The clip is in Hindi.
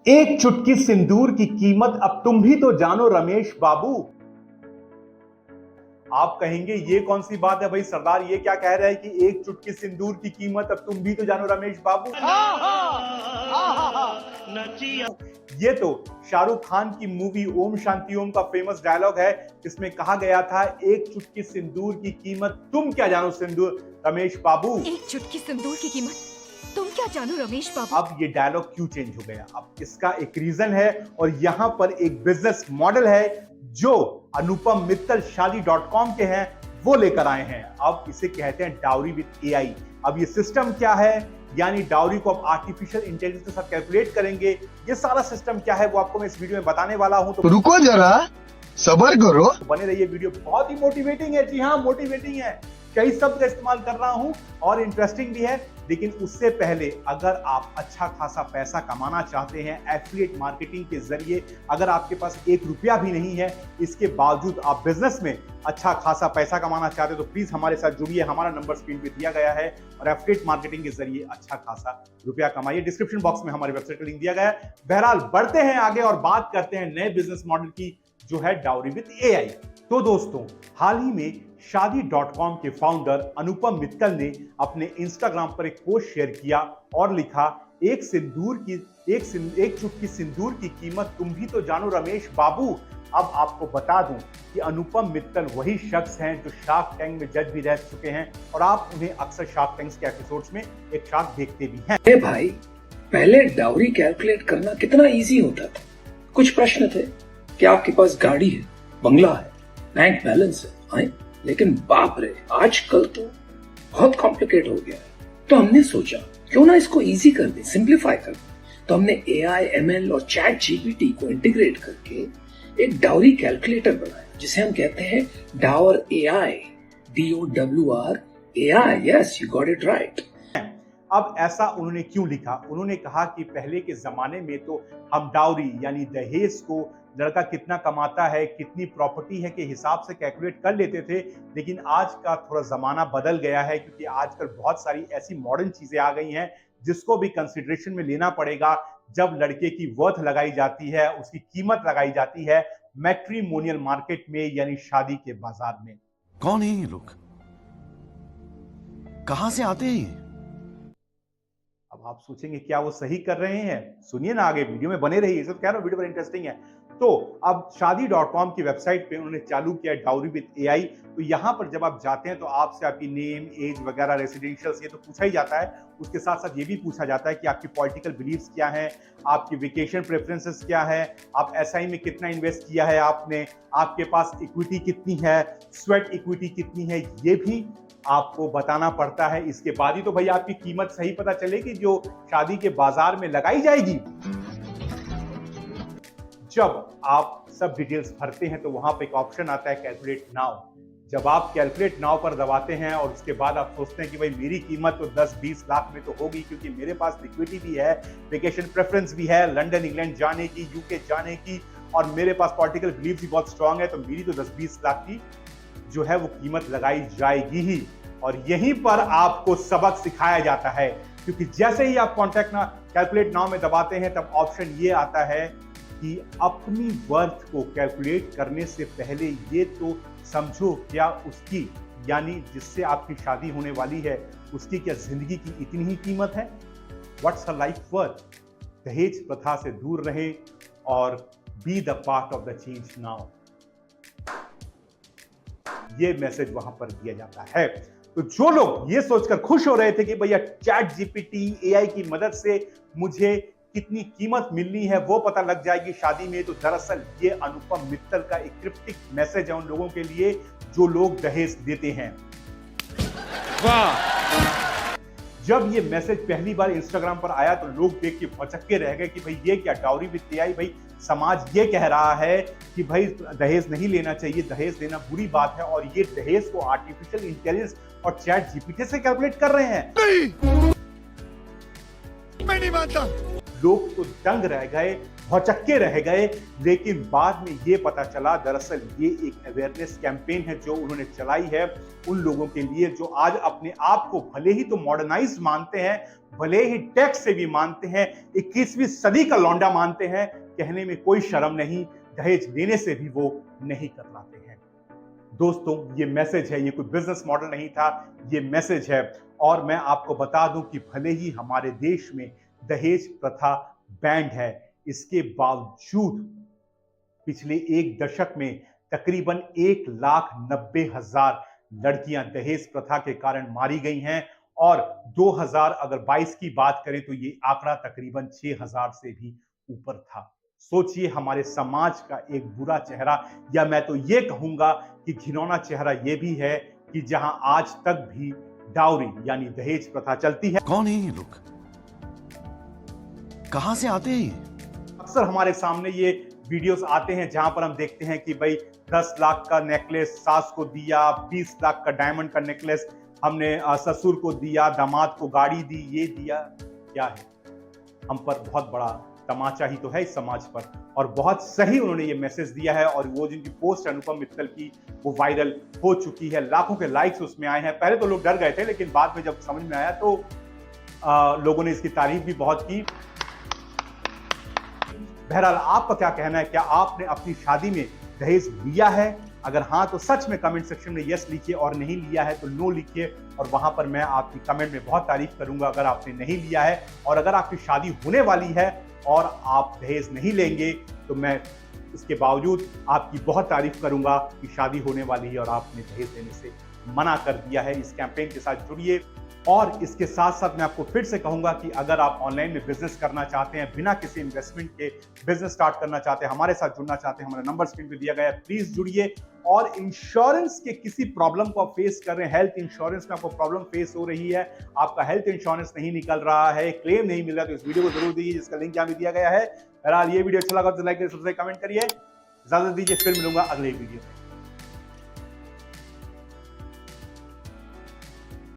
एक चुटकी सिंदूर की कीमत अब तुम भी तो जानो रमेश बाबू। आप कहेंगे ये कौन सी बात है भाई सरदार, ये क्या कह रहे हैं कि एक चुटकी सिंदूर की कीमत अब तुम भी तो जानो रमेश बाबू। ये तो शाहरुख खान की मूवी ओम शांति ओम का फेमस डायलॉग है, जिसमें कहा गया था एक चुटकी सिंदूर की कीमत तुम क्या जानो सिंदूर रमेश बाबू। एक चुटकी सिंदूर की कीमत तुम क्या जानो रमेश बाबू। अब ये डायलॉग क्यों चेंज हो गया? अब इसका एक रीजन है और यहां पर एक बिजनेस मॉडल है जो अनुपम मित्तल शादी.com के हैं वो लेकर आए हैं। अब इसे कहते हैं डाउरी विद एआई। अब ये सिस्टम क्या है, यानी डाउरी को आप आर्टिफिशियल इंटेलिजेंस के साथ कैलकुलेट करेंगे। ये सारा सिस्टम क्या है वो आपको मैं इस वीडियो में बताने वाला हूं, तो रुको जरा सबर करो। तो बने रहिए। वीडियो बहुत ही मोटिवेटिंग है। जी हाँ, मोटिवेटिंग है। कई शब्द का इस्तेमाल कर रहा हूं और इंटरेस्टिंग भी है। लेकिन उससे पहले अगर आप अच्छा खासा पैसा कमाना चाहते हैं एफिलिएट मार्केटिंग के जरिए, अगर आपके पास एक रुपया भी नहीं है, इसके बावजूद आप बिजनेस में अच्छा खासा पैसा कमाना चाहते हो, तो प्लीज हमारे साथ जुड़िए। हमारा नंबर स्क्रीन पे दिया गया है और एफिलिएट मार्केटिंग के जरिए अच्छा खासा रुपया कमाइए। डिस्क्रिप्शन बॉक्स में हमारी वेबसाइट का लिंक दिया गया है। बहरहाल बढ़ते हैं आगे और बात करते हैं नए बिजनेस मॉडल की, जो है डाउरी विद एआई। तो दोस्तों, हाल ही में शादी.com के फाउंडर अनुपम मित्तल ने अपने इंस्टाग्राम पर एक पोस्ट शेयर किया और लिखा, एक चुटकी सिंदूर की कीमत तुम भी तो जानो रमेश बाबू। अब आपको बता दूं कि अनुपम मित्तल वही शख्स हैं जो शार्क टैंक में जज भी रह चुके हैं और आप उन्हें अक्सर शार्क टैंक के एपिसोड्स में एक शार्क देखते भी हैं। अरे भाई, पहले डाउरी कैलकुलेट करना कितना इजी होता था। कुछ प्रश्न थे कि आपके पास गाड़ी है, बंगला है, बैंक बैलेंस है, लेकिन बाप रे, आजकल तो बहुत कॉम्प्लिकेट हो गया है। तो हमने सोचा क्यों ना इसको इजी कर दें, सिंप्लीफाई कर दें। तो हमने एआई, एमएल और चैट जीपीटी को इंटीग्रेट करके एक डाउरी कैलकुलेटर बनाया, जिसे हम कहते हैं dowr AI, DOWR AI। Yes, you got it right. अब ऐसा उन्होंने क्यों लिखा? उन्होंने कहा कि पहले के जमाने में तो हम डाउरी यानी दहेज को लड़का कितना कमाता है, कितनी प्रॉपर्टी है के हिसाब से कैलकुलेट कर लेते थे। लेकिन आज का थोड़ा जमाना बदल गया है, क्योंकि आजकल बहुत सारी ऐसी मॉडर्न चीजें आ गई हैं जिसको भी कंसिडरेशन में लेना पड़ेगा जब लड़के की वर्थ लगाई जाती है, उसकी कीमत लगाई जाती है मैट्रिमोनियल मार्केट में, यानी शादी के बाजार में। कौन है ये लोग, कहां से आते हैं? अब आप सोचेंगे क्या वो सही कर रहे हैं? सुनिए ना, आगे वीडियो में बने रहिए। सब कह रहा हूं वीडियो बड़ा इंटरेस्टिंग है। तो अब शादी.com की वेबसाइट पे उन्होंने चालू किया डाउरी विद एआई। तो यहाँ पर जब आप जाते हैं तो आपसे आपकी नेम, एज वगैरह, रेसिडेंशियल्स, ये तो पूछा ही जाता है। उसके साथ साथ ये भी पूछा जाता है कि आपकी पॉलिटिकल बिलीव्स क्या है, आपकी वेकेशन प्रेफरेंसेस क्या है, आप एसआई में कितना इन्वेस्ट किया है आपने, आपके पास इक्विटी कितनी है, स्वेट इक्विटी कितनी है, ये भी आपको बताना पड़ता है। इसके बाद ही तो भाई आपकी कीमत सही पता चलेगी जो शादी के बाजार में लगाई जाएगी। जब आप सब डिटेल्स भरते हैं तो वहां पे एक ऑप्शन आता है कैलकुलेट नाउ। जब आप कैलकुलेट नाउ पर दबाते हैं और उसके बाद आप सोचते हैं कि भाई मेरी कीमत तो 10-20 लाख में तो होगी, क्योंकि मेरे पास लिक्विडिटी भी है, वेकेशन प्रेफरेंस भी है, लंदन इंग्लैंड जाने की, यूके जाने की, और मेरे पास पॉलिटिकल बिलीफ भी बहुत स्ट्रांग है, तो मेरी तो 10-20 लाख की जो है वो कीमत लगाई जाएगी ही। और यहीं पर आपको सबक सिखाया जाता है, क्योंकि जैसे ही आप कॉन्टैक्ट ना कैलकुलेट नाउ में दबाते हैं तब ऑप्शन ये आता है कि अपनी वर्थ को कैलकुलेट करने से पहले ये तो समझो क्या उसकी, यानी जिससे आपकी शादी होने वाली है, उसकी क्या जिंदगी की इतनी ही कीमत है? व्हाट्स हर लाइफ वर्थ? दहेज प्रथा से दूर रहें और be the part of the change now. ये मैसेज वहां पर दिया जाता है। तो जो लोग ये सोचकर खुश हो रहे थे कि भैया चैट जीपीटी, एआई की मदद से मुझे कितनी कीमत मिलनी है वो पता लग जाएगी शादी में, तो दरअसल ये अनुपम मित्तल का एक क्रिप्टिक मैसेज है उन लोगों के लिए जो लोग दहेज देते हैं। वाह! जब ये मैसेज पहली बार इंस्टाग्राम पर आया तो लोग देख के भौचक्के रह गए कि भाई ये क्या डाउरी विद एआई, भाई समाज ये कह रहा है कि भाई दहेज नहीं लेना चाहिए, दहेज देना बुरी बात है, और ये दहेज को आर्टिफिशियल इंटेलिजेंस और चैट जीपीटी से कैलकुलेट कर रहे हैं। मैं नहीं मानता। लोग तो दंग रह गए, भौचक्के रह गए। लेकिन बाद में ये पता चला दरअसल ये एक अवेयरनेस कैंपेन है जो उन्होंने चलाई है उन लोगों के लिए जो आज अपने आप को भले ही तो मॉडर्नाइज मानते हैं, भले ही टेक से भी मानते हैं, 21वीं सदी का लौंडा मानते हैं, कहने में कोई शर्म नहीं, दहेज लेने से भी वो नहीं कतराते हैं। दोस्तों, ये मैसेज है, ये कोई बिजनेस मॉडल नहीं था, ये मैसेज है। और मैं आपको बता दूं कि भले ही हमारे देश में दहेज प्रथा बैंड है, इसके बावजूद पिछले एक दशक में तकरीबन 1,90,000 लड़कियां दहेज प्रथा के कारण मारी गई हैं और 2022 की बात करें तो ये आंकड़ा तकरीबन 6,000 से भी ऊपर था। सोचिए, हमारे समाज का एक बुरा चेहरा, या मैं तो ये कहूंगा कि घिनौना चेहरा ये भी है कि जहां आज तक भी डाउरी यानी दहेज प्रथा चलती है। कौन है ये लोग? कहां से आते हैं ये? अक्सर हमारे सामने ये वीडियोस आते हैं जहां पर हम देखते हैं कि भाई 10 लाख का नेकलेस सास को दिया, 20 लाख का डायमंड का नेकलेस हमने ससुर को दिया, दामाद को गाड़ी दी, ये दिया। क्या है, हम पर बहुत बड़ा तमाचा ही तो है इस समाज पर। और बहुत सही उन्होंने ये मैसेज दिया है और वो जिनकी पोस्ट अनुपम मित्तल की वो वायरल हो चुकी है, लाखों के लाइक्स उसमें आए हैं। पहले तो लोग डर गए थे, लेकिन बाद में जब समझ में आया तो लोगों ने इसकी तारीफ भी बहुत की। बहरहाल, आपका क्या कहना है? क्या आपने अपनी शादी में दहेज लिया है? अगर हाँ तो सच में कमेंट सेक्शन में यस लिखिए और नहीं लिया है तो नो लिखिए, और वहां पर मैं आपकी कमेंट में बहुत तारीफ करूंगा अगर आपने नहीं लिया है। और अगर आपकी शादी होने वाली है और आप दहेज नहीं लेंगे तो मैं इसके बावजूद आपकी बहुत तारीफ करूंगा कि शादी होने वाली है और आपने दहेज लेने से मना कर दिया है। इस कैंपेन के साथ जुड़िए। और इसके साथ साथ मैं आपको फिर से कहूंगा कि अगर आप ऑनलाइन में बिजनेस करना चाहते हैं, बिना किसी इन्वेस्टमेंट के बिजनेस स्टार्ट करना चाहते हैं, हमारे साथ जुड़ना चाहते हैं, हमारा नंबर स्क्रीन पे दिया गया है, प्लीज जुड़िए। और इंश्योरेंस के किसी प्रॉब्लम को आप फेस कर रहे हैं, हेल्थ इंश्योरेंस में आपको प्रॉब्लम फेस हो रही है, आपका हेल्थ इंश्योरेंस नहीं निकल रहा है, क्लेम नहीं मिल रहा, तो इस वीडियो को जरूर दीजिए जिसका लिंक यहाँ भी दिया गया है। बहरहाल, ये वीडियो अच्छा लगा तो लाइक करिए, सब्सक्राइब, कमेंट करिए। इजाजत दीजिए, फिर मिलूंगा अगले वीडियो में।